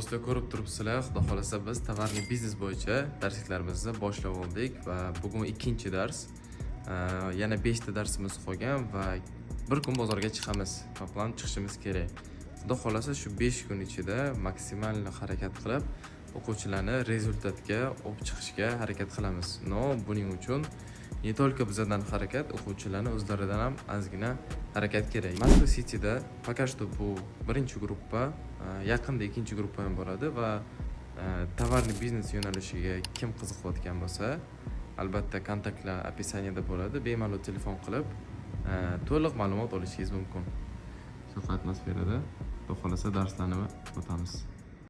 Do'stlar, ko'rib turibsizlar, xudo xolasa biz tovarli biznes bo'yicha darsliklarimizni boshlab oldik va bugun ikkinchi dars. Yana 5 ta darsimiz qolgan va bir kun bozorga chiqamiz. Toplam chiqishimiz kerak. Xudo xolasa shu 5 kun ichida maksimal harakat qilib, o'quvchilarni rezultatga olib chiqishga harakat qilamiz. No, buning uchun ne только bizdan harakat, o'quvchilarni o'zlaridan ham ozgina harakat kerak. Metro City'da пока что bu birinchi gruppa, yaqinda ikkinchi gruppa ham bo'ladi va tovarli biznes yo'nalishiga kim qiziqayotgan bo'lsa, albatta kontaktlar описаниеda bo'ladi. Bemalol telefon qilib to'liq ma'lumot olishingiz mumkin. Shu atmosferada xudo xolasa darslarni o'tamiz.